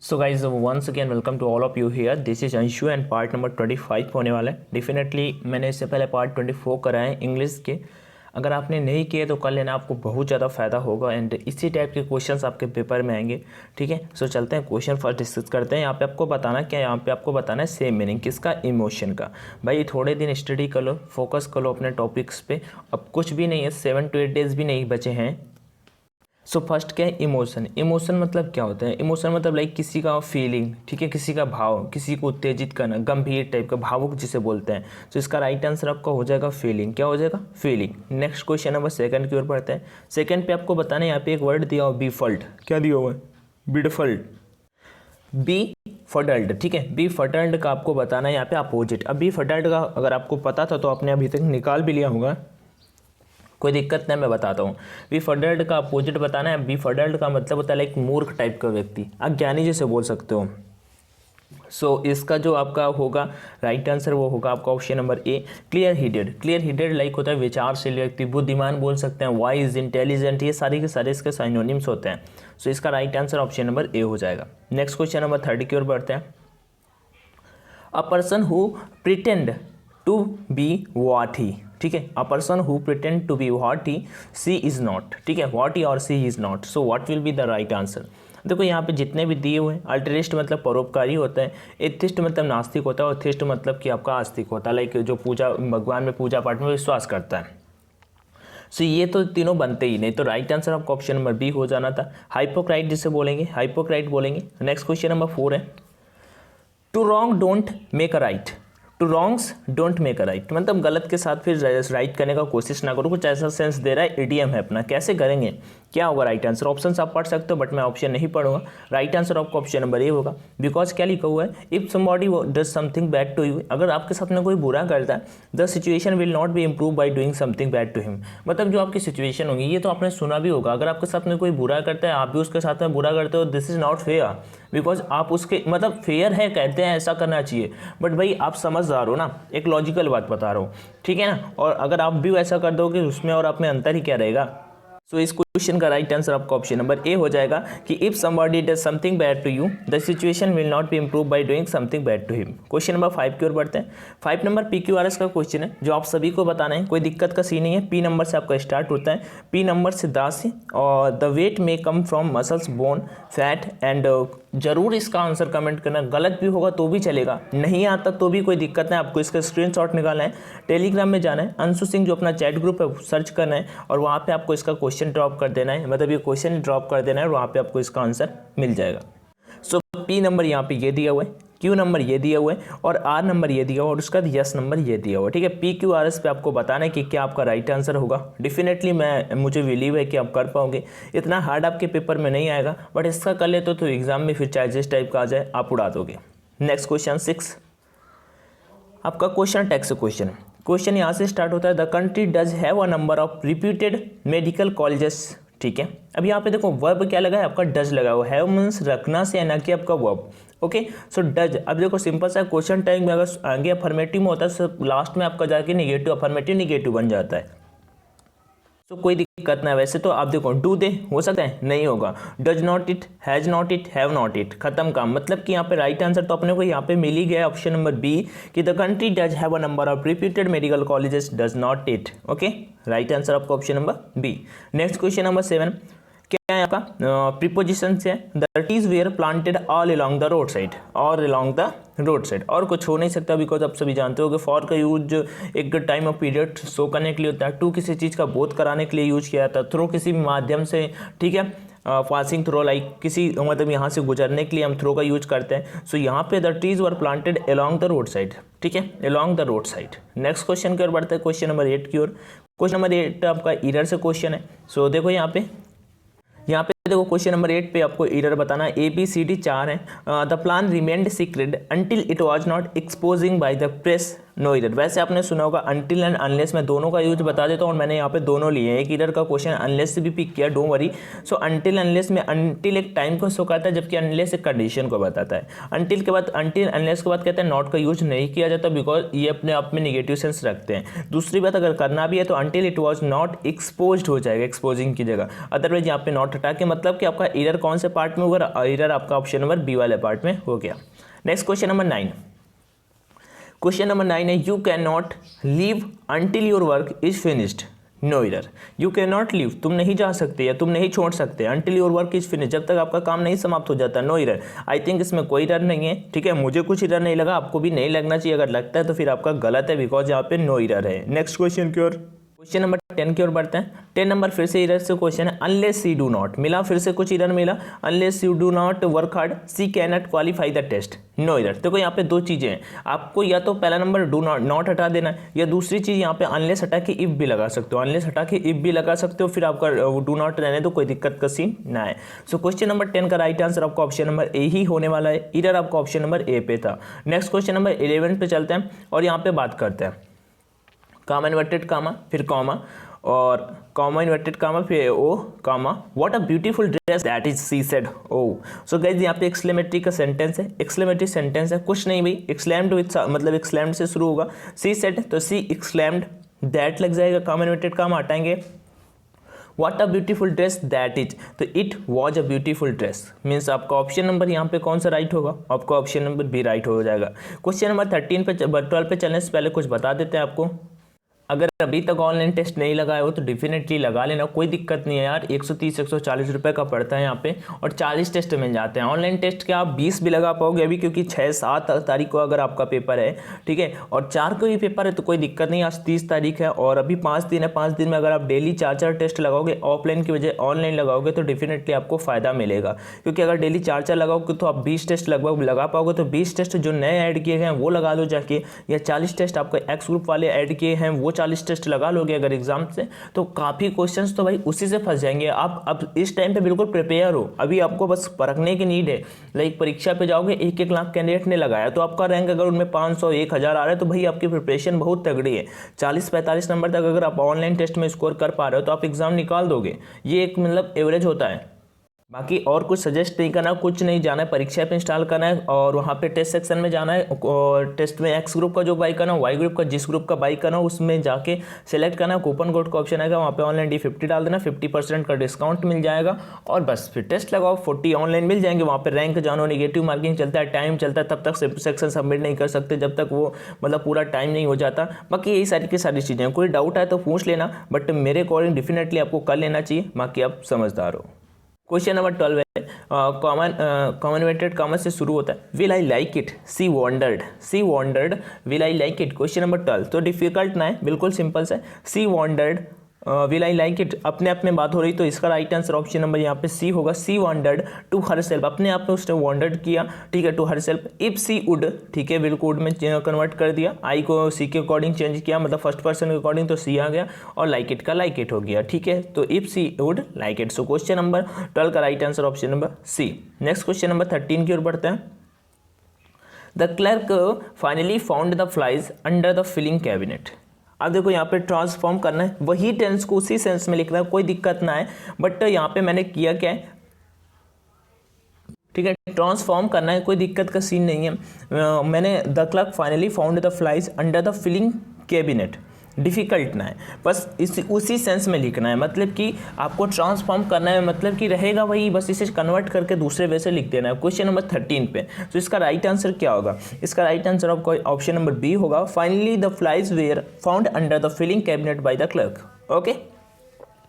So guys once again welcome to all of you here. This is Anshu and part number 25 होने वाला है। Definitely मैंने इससे पहले पार्ट 24 कराए हैं इंग्लिश के। अगर आपने नहीं किए तो कर लेना, आपको बहुत ज़्यादा फायदा होगा एंड इसी टाइप के क्वेश्चंस आपके पेपर में आएंगे। ठीक है, सो चलते हैं क्वेश्चन फर्स्ट डिस्कस करते हैं। यहाँ पे आपको बताना क्या, यहाँ पे आपको बताना है सेम मीनिंग किसका, इमोशन का। भाई थोड़े दिन स्टडी कर लो, फोकस कर लो अपने टॉपिक्स पे। अब कुछ भी नहीं है, 7 to 8 डेज भी नहीं बचे हैं। सो फर्स्ट क्या है, इमोशन। इमोशन मतलब क्या होता है? इमोशन मतलब लाइक किसी का फीलिंग, ठीक है, किसी का भाव, किसी को उत्तेजित करना, गंभीर टाइप का, भावुक जिसे बोलते हैं। तो इसका राइट आंसर आपका हो जाएगा फीलिंग। क्या हो जाएगा? Feeling. Next question number second की ओर बढ़ते हैं। सेकंड पे आपको बताना है, यहाँ पे एक वर्ड दिया हुआ बीफल्ट। क्या दिया हुआ है? बिडफल्ट, बी फडल्ड। ठीक है, बी फडल्ड का आपको बताना है यहाँ पे अपोजिट। अब बी फडल्ड का अगर आपको पता था तो आपने अभी तक निकाल भी लिया होगा, कोई दिक्कत नहीं, मैं बताता हूँ। बी फडल्ड का अपोजिट बताना है। बी फडल्ड का मतलब होता है लाइक मूर्ख टाइप का व्यक्ति, अज्ञानी जैसे बोल सकते हो। सो इसका जो आपका होगा राइट आंसर वो होगा आपका option number A, clear headed. Clear headed like होता है विचारशील व्यक्ति, बुद्धिमान बोल सकते हैं, वाइज, इंटेलिजेंट, ये सारे के सारे इसके साइनोनिम्स होते हैं। सो इसका right answer option number A हो जाएगा। नेक्स्ट क्वेश्चन नंबर थर्ड की ओर बढ़ते हैं। A person who pretend to be what he. ठीक है, a person who pretend to be what he she is not. ठीक है, वॉट ही और she is not. So what will be the right answer? देखो यहाँ पे जितने भी दिए हुए हैं, अल्टरिस्ट मतलब परोपकारी होता है, एथिस्ट मतलब नास्तिक होता है, और थिस्ट मतलब कि आपका आस्तिक होता है, लाइक जो पूजा भगवान में पूजा पाठ में विश्वास करता है। सो ये तो तीनों बनते ही नहीं, तो राइट आंसर आपका ऑप्शन नंबर बी हो जाना था, हाइपोक्राइट जिसे बोलेंगे, हाइपोक्राइट बोलेंगे। नेक्स्ट क्वेश्चन नंबर 4 है, two wrong don't make a right. Two wrongs don't make a right मतलब गलत के साथ फिर राइट करने का कोशिश ना करो, कुछ ऐसा सेंस दे रहा है, इडियम है अपना। कैसे करेंगे, क्या होगा राइट आंसर? ऑप्शन आप पढ़ सकते हो बट मैं ऑप्शन नहीं पढ़ूंगा। राइट आंसर आपका ऑप्शन नंबर ए होगा, बिकॉज क्या लिखा हुआ है, if somebody does something bad to you, अगर आपके साथ में कोई बुरा करता है, the situation will not be improve by doing something bad to him. मतलब जो आपकी सिचुएशन होगी, ये तो आपने सुना भी होगा, अगर आपके साथ में कोई बुरा करता है, आप भी उसके साथ में बुरा करते हो, this is not fair, because आप उसके मतलब फेयर है, कहते हैं ऐसा करना चाहिए, बट भाई आप समझदार हो ना, एक लॉजिकल बात बता रहा हूँ, ठीक है ना। और अगर आप भी वैसा कर दोगे उसमें और आप में अंतर ही क्या रहेगा? सो इस क्वेश्चन का राइट आंसर आपका ऑप्शन नंबर ए हो जाएगा कि if somebody does something bad to you, the situation will not be improve by doing something bad to him. Question number 5 की ओर बढ़ते हैं। 5 नंबर PQRS का क्वेश्चन है, जो आप सभी को बताना है, कोई दिक्कत का सीन नहीं है। पी नंबर से आपका स्टार्ट होता है, पी नंबर से 10 और the weight may come from muscles, bone, fat and. जरूर इसका आंसर कमेंट करना, गलत भी होगा तो भी चलेगा, नहीं आता तो भी कोई दिक्कत नहीं, आपको इसका स्क्रीनशॉट निकालना है, टेलीग्राम में जाना है, अंशु सिंह जो अपना चैट ग्रुप है सर्च करना है और वहाँ पे आपको इसका क्वेश्चन ड्रॉप कर देना है, मतलब ये क्वेश्चन ड्रॉप कर देना है और वहाँ पे आपको इसका आंसर मिल जाएगा। सो पी नंबर यहाँ पे ये दिया हुआ है, क्यू नंबर ये दिया हुआ है और आर नंबर ये दिया हुआ है और उसका यस नंबर ये दिया हुआ है। ठीक है, PQRS पे आपको बताना है कि क्या आपका राइट आंसर होगा। डेफिनेटली मुझे बिलीव है कि आप कर पाओगे, इतना हार्ड आपके पेपर में नहीं आएगा, बट इसका कर लेते तो एग्जाम में फिर चाहे जिस टाइप का आ जाए आप उड़ा दोगे। नेक्स्ट क्वेश्चन 6 आपका क्वेश्चन टेक्स्ट क्वेश्चन। क्वेश्चन यहाँ से स्टार्ट होता है, the country does have a number of reputed medical colleges. ठीक है, अब यहाँ पे देखो वर्ब क्या लगा है आपका, डज लगा हुआ है, हैव मींस रखना से, ना कि आपका वर्ब। Okay, so does. अब देखो सिंपल सा क्वेश्चन टैग में अगर आगे अफर्मेटिव में होता है तो लास्ट में आपका जाके निगेटिव, अफर्मेटिव निगेटिव बन जाता है। तो कोई दिक्कत ना है। वैसे तो आप देखो डू दे हो सकता है, नहीं होगा, does not it, has not it, have not it, खत्म काम। मतलब कि यहाँ पे राइट आंसर तो अपने को यहाँ पे मिल ही गया ऑप्शन नंबर बी कि the country does have a number of reputed medical colleges, does not it. Okay, right answer आपका option number B. Next question number 7 क्या है आपका, प्रीपोजिशन से, the trees were planted all along the road side, और along the road side, और कुछ हो नहीं सकता बिकॉज आप सभी जानते हो कि फॉर का यूज एक टाइम ऑफ पीरियड शो करने के लिए होता है, टू किसी चीज़ का बोध कराने के लिए यूज किया जाता है, थ्रो किसी माध्यम से, ठीक है, पासिंग थ्रो लाइक किसी मतलब यहाँ से गुजरने के लिए हम थ्रो का यूज करते हैं। सो यहाँ पे the trees were planted along the road side. ठीक है, along the road side. Next question की ओर बढ़ते हैं, क्वेश्चन नंबर 8 की ओर। क्वेश्चन नंबर 8 आपका एरर से क्वेश्चन है। सो देखो यहाँ पे देखो क्वेश्चन नंबर 8 पे आपको एरर बताना है, ABCD 4 है। The plan remained secret until it was not exposing by the press no error. वैसे आपने सुना होगा अनटिल एंड अनलेस, मैं दोनों का यूज बता देता हूँ और मैंने यहाँ पे दोनों लिए हैं। एक ईरर का क्वेश्चन अनलेस से भी पिक किया, don't worry. So until unless में अनटिल एक टाइम को शो करता है, जबकि अनलेस एक कंडीशन को बताता है। अनटिल के बाद, अनटिल अनलेस के बाद कहते हैं नॉट का यूज नहीं किया जाता, बिकॉज ये अपने आप में निगेटिव सेंस रखते हैं। दूसरी बात, अगर करना भी है तो until it was not exposed हो जाएगा, एक्सपोजिंग की जगह। अदरवाइज यहाँ पे नॉट हटा के मतलब कि आपका ईरर कौन से पार्ट में होगा, ईरर आपका ऑप्शन नंबर बी वाले पार्ट में हो गया। Next question number 9। Question number 9 है you can not leave until your work is finished, no error. You can not leave, तुम नहीं जा सकते या तुम नहीं छोड़ सकते, until your work is finish, जब तक आपका काम नहीं समाप्त हो जाता, नो ईरर। आई थिंक इसमें कोई ईरर नहीं है, ठीक है, मुझे कुछ ईरर नहीं लगा, आपको भी नहीं लगना चाहिए। अगर लगता है तो फिर आपका गलत है, बिकॉज यहाँ पे नो ईरर है। नेक्स्ट क्वेश्चन की ओर, क्वेश्चन नंबर 10 की ओर बढ़ते हैं। 10 नंबर फिर से ईरर से क्वेश्चन है, अनलेस यू डू नॉट, मिला फिर से कुछ ईरर मिला, unless you do not work hard she can not qualify the test, no error. देखो यहाँ पे दो चीजें हैं, आपको या तो पहला नंबर डू नॉट हटा देना है, या दूसरी चीज यहाँ पे अनलेस हटा के इफ भी लगा सकते हो, अनलेस हटा के इफ भी लगा सकते हो, फिर आपका डू नॉट रहने दो, कोई दिक्कत का सीन ना है। सो क्वेश्चन नंबर 10 का राइट आंसर आपका ऑप्शन नंबर ए ही होने वाला है, ईरर आपका ऑप्शन नंबर ए पे था। नेक्स्ट क्वेश्चन नंबर 11 पे चलते हैं और यहाँ पे बात करते हैं कामा इन्वर्टेड कामा फिर कॉमा और कॉमा इन्वर्टेड कामा फिर oh comma, what a beautiful dress that is she said oh. So guys यहाँ पे एक्सक्लेमेटरी का सेंटेंस है, एक्सक्लेमेटरी सेंटेंस है, कुछ नहीं भाई, एक्सक्लेम्ड विद मतलब एक्सक्लेम्ड से शुरू होगा, सी सेड तो सी एक्सक्लेम्ड, दैट लग जाएगा, कॉमा इन्वर्टेड कामा हटाएंगे, what a beautiful dress that is, तो it was a beautiful dress, means आपका ऑप्शन नंबर यहाँ पे कौन सा राइट होगा, आपका ऑप्शन नंबर बी राइट हो जाएगा। क्वेश्चन नंबर 13 पे 12 पे चलने से पहले कुछ बता देते हैं आपको। अगर अभी तक ऑनलाइन टेस्ट नहीं लगाया हो तो डेफिनेटली लगा लेना, कोई दिक्कत नहीं है यार, 130-140 रुपये का पड़ता है यहाँ पे और 40 टेस्ट मिल जाते हैं। ऑनलाइन टेस्ट के आप 20 भी लगा पाओगे अभी, क्योंकि 6-7 तारीख को अगर आपका पेपर है, ठीक है, और 4 को भी पेपर है तो कोई दिक्कत नहीं। आज 30 तारीख है और अभी 5 दिन है, 5 दिन में अगर आप डेली 4-4 टेस्ट लगाओगे, ऑफलाइन की वजह ऑनलाइन लगाओगे तो डेफिनेटली आपको फायदा मिलेगा, क्योंकि अगर डेली 4-4 लगाओगे तो आप 20 टेस्ट लगभग लगा पाओगे। तो 20 टेस्ट जो नए ऐड किए गए हैं वो लगा लो जाके, या 40 टेस्ट आपको एक्स ग्रुप वाले ऐड किए हैं वो 40 टेस्ट लगा लोगे अगर एग्जाम से, तो काफी क्वेश्चंस तो भाई उसी से फंस जाएंगे आप। अब इस टाइम पे बिल्कुल प्रिपेयर हो, अभी आपको बस परखने की नीड है। लाइक परीक्षा पे जाओगे, 1-1 लाख कैंडिडेट ने लगाया तो आपका रैंक अगर उनमें 500-1000 आ रहा है तो भाई आपकी प्रिपरेशन बहुत तगड़ी है। 40-45 नंबर तक अगर आप ऑनलाइन टेस्ट में स्कोर कर पा रहे हो तो आप एग्जाम निकाल दोगे, ये एक मतलब एवरेज होता है। बाकी और कुछ सजेस्ट नहीं करना, कुछ नहीं जाना है, परीक्षा पे इंस्टॉल करना है और वहाँ पे टेस्ट सेक्शन में जाना है और टेस्ट में एक्स ग्रुप का जो बाई करना, वाई ग्रुप का जिस ग्रुप का बाई करना उसमें जाके सेलेक्ट करना, कूपन कोड का ऑप्शन आएगा, वहाँ पे ऑनलाइन D50 डाल देना, 50% का डिस्काउंट मिल जाएगा और बस फिर टेस्ट लगाओ, 40 ऑनलाइन मिल जाएंगे। वहाँ पे रैंक जानो, नेगेटिव मार्किंग चलता है, टाइम चलता है, तब तक सेक्शन सबमिट नहीं कर सकते जब तक वो मतलब पूरा टाइम नहीं हो जाता। बाकी यही सारी की सारी चीज़ें, कोई डाउट है तो पूछ लेना, बट मेरे अकॉर्डिंग डेफिनेटली आपको कर लेना चाहिए, बाकी आप समझदार हो। क्वेश्चन नंबर 12 है कॉमनवेटेड कॉमर्स से शुरू होता है, will I like it she wondered will I like it. Question number 12 तो डिफिकल्ट ना है, बिल्कुल सिंपल सा, she wondered will I like it, अपने आप में बात हो रही तो इसका राइट आंसर ऑप्शन नंबर यहाँ पे सी होगा। She wondered to herself, अपने आप में उसने वॉन्डर्ड किया, ठीक है, to herself. If she would, ठीक है, विल को वुड में कन्वर्ट कर दिया, आई को सी के अकॉर्डिंग चेंज किया, मतलब फर्स्ट पर्सन के अकॉर्डिंग तो सी आ गया और लाइक इट का लाइक इट हो गया, ठीक है, तो if she would like it. So question number 12 का right answer option number C. Next question number 13 की ओर बढ़ते हैं। The clerk finally found the flies under the filling cabinet. अब देखो यहाँ पे ट्रांसफॉर्म करना है, वही टेंस को उसी सेंस में लिखना है, कोई दिक्कत ना है, बट यहाँ पे मैंने किया क्या है, ठीक है, ट्रांसफॉर्म करना है, कोई दिक्कत का सीन नहीं है। मैंने the clerk finally found the flies under the filling cabinet, difficult ना है, बस उसी सेंस में लिखना है, मतलब कि आपको ट्रांसफॉर्म करना है, मतलब कि रहेगा वही, बस इसे कन्वर्ट करके दूसरे वे से लिख देना है। क्वेश्चन नंबर 13 पे तो इसका राइट आंसर क्या होगा, इसका राइट आंसर आपका ऑप्शन नंबर बी होगा, finally the flies were found under the filling cabinet by the clerk. Okay,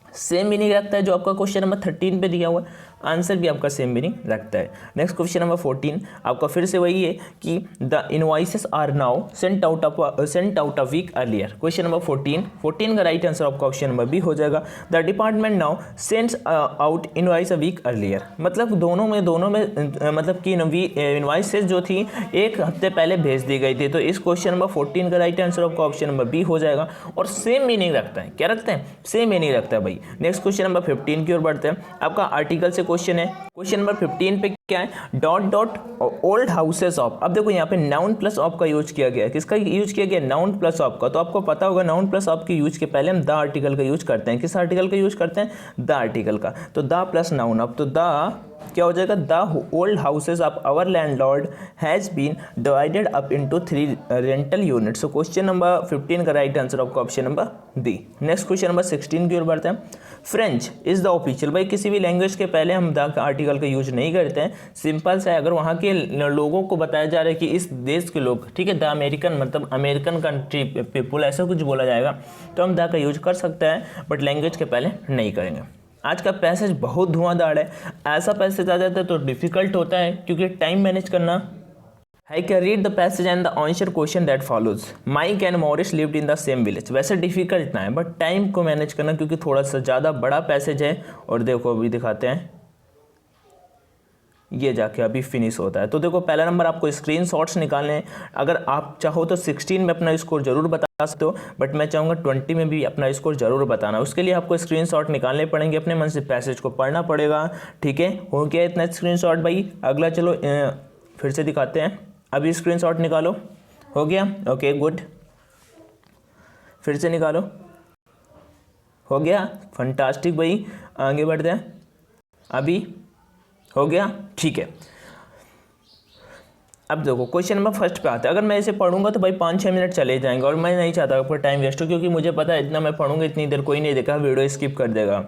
same meaning रखता है जो आपका क्वेश्चन नंबर 13 पे दिया हुआ है, आंसर भी आपका सेम मीनिंग रखता है। नेक्स्ट क्वेश्चन नंबर 14 आपका फिर से वही है कि the invoices are now sent out a week earlier. Question number 14 का राइट आंसर आपका ऑप्शन नंबर बी हो जाएगा, the department now sends out invoice a week earlier. मतलब दोनों में मतलब कि इनवॉइसेस जो थी एक हफ्ते पहले भेज दी गई थी, तो इस क्वेश्चन नंबर 14 का राइट आंसर आपका ऑप्शन नंबर बी हो जाएगा और सेम मीनिंग रखता है। क्या रखता है, सेम मीनिंग रखता है भाई। नेक्स्ट क्वेश्चन नंबर 15 की ओर बढ़ते हैं, आपका आर्टिकल से क्वेश्चन है। क्वेश्चन नंबर 15 पे क्या है, dot dot old houses of. अब देखो यहाँ पे नाउन प्लस ऑफ का यूज किया गया है। किसका यूज किया गया, नाउन प्लस ऑफ का। तो आपको पता होगा नाउन प्लस ऑफ के यूज के पहले हम द आर्टिकल का यूज करते हैं। किस आर्टिकल का यूज करते हैं, द आर्टिकल का। तो द प्लस नाउन, अब तो द क्या हो जाएगा, the old houses of our landlord has been divided up into 3 rental unit. So question number 15 का राइट आंसर आपका option number D. Next question number 16 की ओर बढ़ते हैं। फ्रेंच इज द ऑफिशियल, भाई किसी भी लैंग्वेज के पहले हम द आर्टिकल का यूज नहीं करते हैं। सिंपल सा है, अगर वहाँ के लोगों को बताया जा रहा है कि इस देश के लोग, ठीक है, द अमेरिकन मतलब अमेरिकन कंट्री पीपुल, ऐसा कुछ बोला जाएगा तो हम द का यूज कर सकते हैं, बट लैंग्वेज के पहले नहीं करेंगे। आज का पैसेज बहुत धुआंधार है। ऐसा पैसेज आ जाता है तो डिफिकल्ट होता है क्योंकि टाइम मैनेज करना है। Can read the passage and the answer question that follows. Mike and Morris lived in the same village. वैसे डिफिकल्ट ना है, बट टाइम को मैनेज करना क्योंकि थोड़ा सा ज़्यादा बड़ा पैसेज है। और देखो अभी दिखाते हैं, ये जाके अभी फिनिश होता है। तो देखो पहला नंबर आपको स्क्रीनशॉट्स निकालने हैं। अगर आप चाहो तो 16 में अपना स्कोर जरूर बता सकते हो, बट मैं चाहूँगा 20 में भी अपना स्कोर जरूर बताना। उसके लिए आपको स्क्रीनशॉट निकालने पड़ेंगे, अपने मन से पैसेज को पढ़ना पड़ेगा, ठीक है। हो गया इतना स्क्रीनशॉट भाई। अगला चलो फिर से दिखाते हैं, अभी स्क्रीनशॉट निकालो। हो गया, ओके गुड। फिर से निकालो, हो गया, फंटास्टिक भाई। आगे बढ़ते हैं, अभी हो गया, ठीक है। अब देखो क्वेश्चन नंबर फर्स्ट पे आता है। अगर मैं इसे पढ़ूंगा तो भाई 5-6 मिनट चले जाएंगे और मैं नहीं चाहता आपका टाइम वेस्ट हो, क्योंकि मुझे पता है इतना मैं पढ़ूंगा इतनी देर कोई नहीं देखा, वीडियो स्किप कर देगा।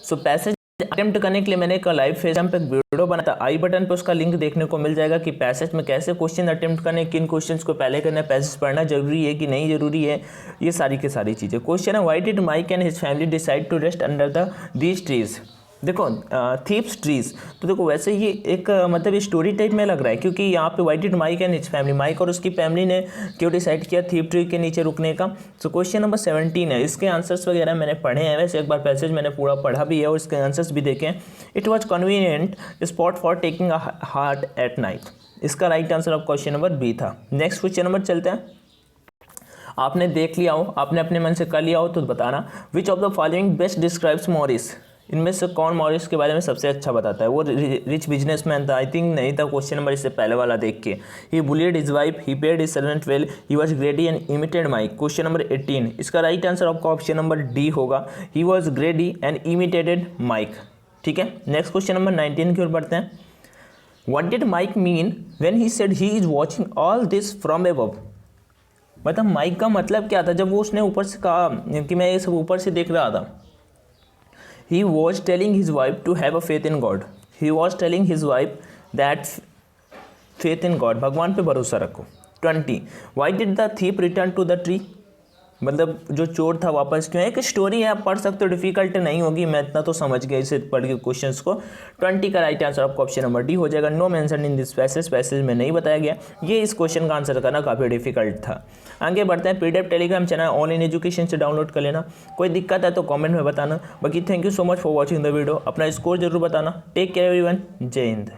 सो पैसेज अटेम्प्ट करने के लिए मैंने एक लाइव फेसबुक पे वीडियो बनाया था, आई बटन पे उसका लिंक देखने को मिल जाएगा कि पैसेज में कैसे क्वेश्चन अटेम्प्ट करने, किन क्वेश्चंस को पहले करना है, पैसेज पढ़ना जरूरी है कि नहीं जरूरी है, ये सारी की सारी चीज़ें। क्वेश्चन है, why did Mike and his family decide to rest under these trees. देखो थीप्स ट्रीज, तो देखो वैसे ये एक मतलब स्टोरी टाइप में लग रहा है, क्योंकि यहाँ पे why did Mike and his family, Mike और उसकी फैमिली ने क्यों डिसाइड किया थीप ट्री के नीचे रुकने का। तो क्वेश्चन नंबर 17 है। इसके आंसर्स वगैरह मैंने पढ़े हैं, वैसे एक बार पैसेज मैंने पूरा पढ़ा भी है और इसके आंसर्स भी देखे। It was convenient spot for taking a halt at night. इसका right answer of question number B था। नेक्स्ट क्वेश्चन नंबर चलते हैं। आपने देख लिया हो, आपने अपने मन से कर लिया हो तो बताना, which of the following best describes Morris. इनमें से कौन मॉरिस के बारे में सबसे अच्छा बताता है। वो रिच बिजनेसमैन था, आई थिंक नहीं था क्वेश्चन नंबर इससे पहले वाला देख के। He bullied his wife, he paid his servant well, he was greedy and imitated Mike. Question number 18, इसका राइट आंसर आपका ऑप्शन नंबर डी होगा, he was greedy and imitated Mike, ठीक है। नेक्स्ट क्वेश्चन नंबर 19 की ओर बढ़ते हैं। What did Mike mean when he said he is watching all this from above. मतलब माइक का मतलब क्या था जब वो उसने ऊपर से कहा कि मैं ये सब ऊपर से देख रहा था। He was telling his wife to have a faith in God. He was telling his wife that faith in God, भगवान पे भरोसा रखो। 20, why did the thief return to the tree? मतलब जो चोर था वापस क्यों। एक स्टोरी है, आप पढ़ सकते हो, डिफिकल्ट नहीं होगी, मैं इतना तो समझ गया इसे पढ़ के क्वेश्चंस को। 20 का राइट आंसर आपको ऑप्शन नंबर डी हो जाएगा। No mention in this passage में नहीं बताया गया। ये इस क्वेश्चन का आंसर करना काफ़ी डिफिकल्ट था। आगे बढ़ते हैं। PDF Telegram channel online education से डाउनलोड कर लेना। कोई दिक्कत है तो कॉमेंट में बताना। बाकी thank you so much for watching the video. अपना स्कोर जरूर बताना। टेक केयर एवरीवन, जय हिंद।